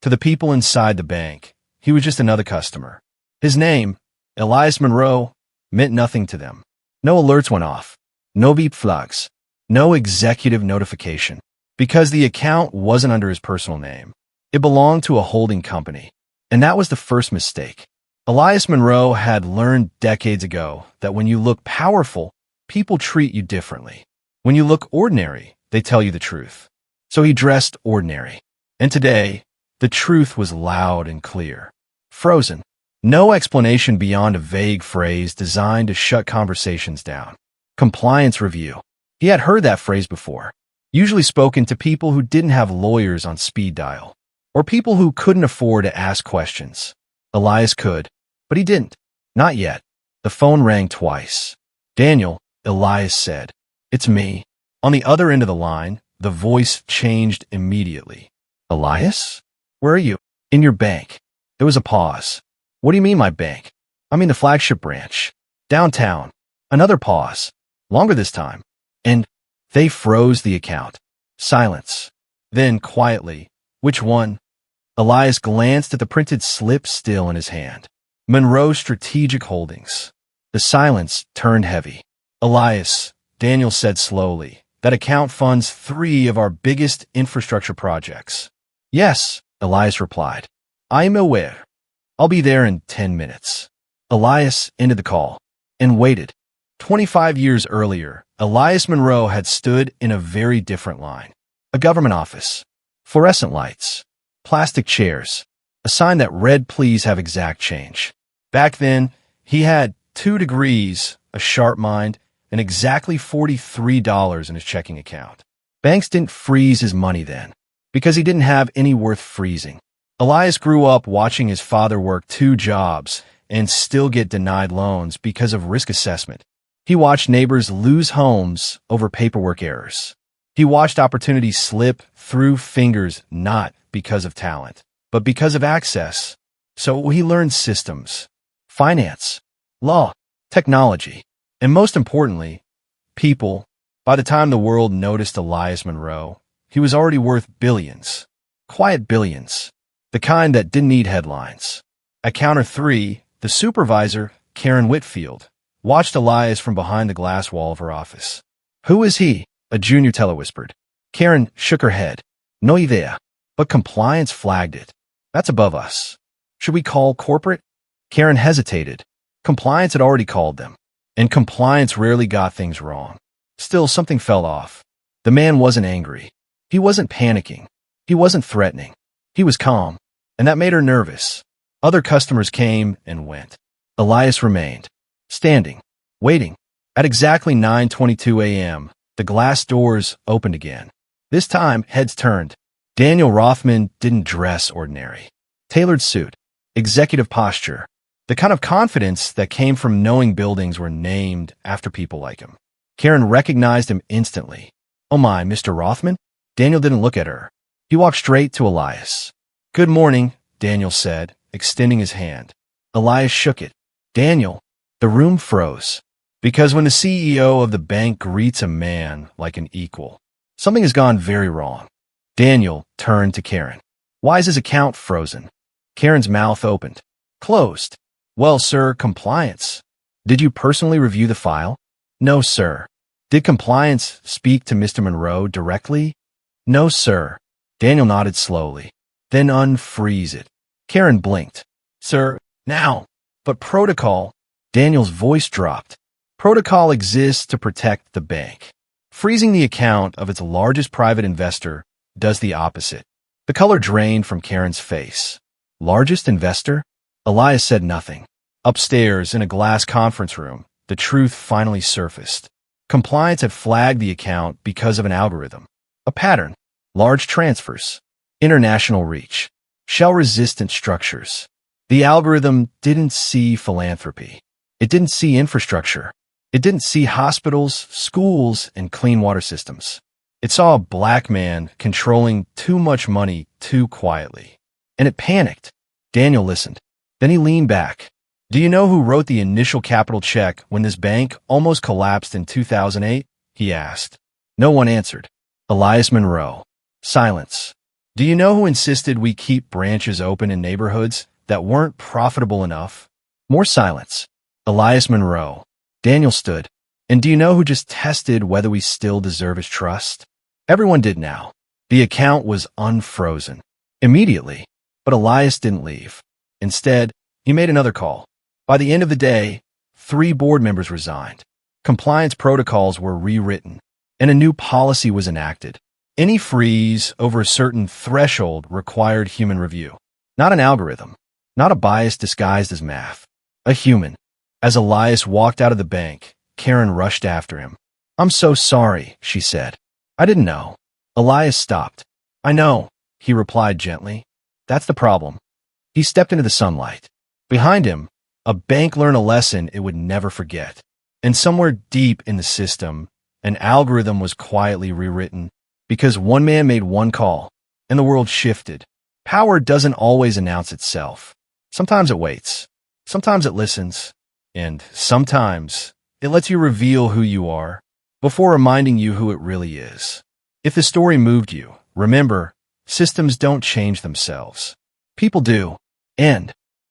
To the people inside the bank, he was just another customer. His name, Elias Monroe, meant nothing to them. No alerts went off. No beep flags. No executive notification. Because the account wasn't under his personal name. It belonged to a holding company. And that was the first mistake. Elias Monroe had learned decades ago that when you look powerful, people treat you differently. When you look ordinary, they tell you the truth. So he dressed ordinary. And today, the truth was loud and clear. Frozen. No explanation beyond a vague phrase designed to shut conversations down. Compliance review. He had heard that phrase before, usually spoken to people who didn't have lawyers on speed dial, or people who couldn't afford to ask questions. Elias could, but he didn't. Not yet. The phone rang twice. Daniel, Elias said. It's me. On the other end of the line, the voice changed immediately. Elias? Where are you? In your bank. There was a pause. What do you mean, my bank? I mean the flagship branch. Downtown. Another pause. Longer this time. And they froze the account. Silence. Then, quietly, which one? Elias glanced at the printed slip still in his hand. Monroe Strategic Holdings. The silence turned heavy. Elias, Daniel said slowly, that account funds 3 of our biggest infrastructure projects. Yes, Elias replied. I'm aware. I'll be there in 10 minutes. Elias ended the call and waited. 25 years earlier, Elias Monroe had stood in a very different line. A government office. Fluorescent lights. Plastic chairs. A sign that read, "Please have exact change." Back then, he had 2 degrees, a sharp mind, and exactly $43 in his checking account. Banks didn't freeze his money then, because he didn't have any worth freezing. Elias grew up watching his father work 2 jobs and still get denied loans because of risk assessment. He watched neighbors lose homes over paperwork errors. He watched opportunities slip through fingers not because of talent, but because of access. So he learned systems, finance, law, technology, and most importantly, people. By the time the world noticed Elias Monroe, he was already worth billions. Quiet billions. The kind that didn't need headlines. At counter 3, the supervisor, Karen Whitfield, watched Elias from behind the glass wall of her office. Who is he? A junior teller whispered. Karen shook her head. No idea. But compliance flagged it. That's above us. Should we call corporate? Karen hesitated. Compliance had already called them. And compliance rarely got things wrong. Still, something fell off. The man wasn't angry. He wasn't panicking. He wasn't threatening. He was calm. And that made her nervous. Other customers came and went. Elias remained. Standing. Waiting. At exactly 9:22 a.m., the glass doors opened again. This time, heads turned. Daniel Rothman didn't dress ordinary. Tailored suit. Executive posture. The kind of confidence that came from knowing buildings were named after people like him. Karen recognized him instantly. Oh my, Mr. Rothman? Daniel didn't look at her. He walked straight to Elias. Good morning, Daniel said, extending his hand. Elias shook it. Daniel. The room froze. Because when the CEO of the bank greets a man like an equal, something has gone very wrong. Daniel turned to Karen. Why is his account frozen? Karen's mouth opened. Closed. Well, sir, compliance. Did you personally review the file? No, sir. Did compliance speak to Mr. Monroe directly? No, sir. Daniel nodded slowly. Then unfreeze it. Karen blinked. Sir, now. But protocol. Daniel's voice dropped. Protocol exists to protect the bank. Freezing the account of its largest private investor does the opposite. The color drained from Karen's face. Largest investor? Elias said nothing. Upstairs, in a glass conference room, the truth finally surfaced. Compliance had flagged the account because of an algorithm. A pattern. Large transfers. International reach. Shell-resistant structures. The algorithm didn't see philanthropy. It didn't see infrastructure. It didn't see hospitals, schools, and clean water systems. It saw a black man controlling too much money too quietly. And it panicked. Daniel listened. Then he leaned back. Do you know who wrote the initial capital check when this bank almost collapsed in 2008? He asked. No one answered. Elias Monroe. Silence. Do you know who insisted we keep branches open in neighborhoods that weren't profitable enough? More silence. Elias Monroe. Daniel stood. And do you know who just tested whether we still deserve his trust? Everyone did now. The account was unfrozen. Immediately. But Elias didn't leave. Instead, he made another call. By the end of the day, 3 board members resigned. Compliance protocols were rewritten, and a new policy was enacted. Any freeze over a certain threshold required human review. Not an algorithm. Not a bias disguised as math. A human. As Elias walked out of the bank, Karen rushed after him. "I'm so sorry," she said. "I didn't know." Elias stopped. "I know," he replied gently. "That's the problem." He stepped into the sunlight. Behind him, a bank learned a lesson it would never forget. And somewhere deep in the system, an algorithm was quietly rewritten because one man made one call, and the world shifted. Power doesn't always announce itself. Sometimes it waits. Sometimes it listens. And sometimes it lets you reveal who you are before reminding you who it really is. If the story moved you, remember, systems don't change themselves. People do. End.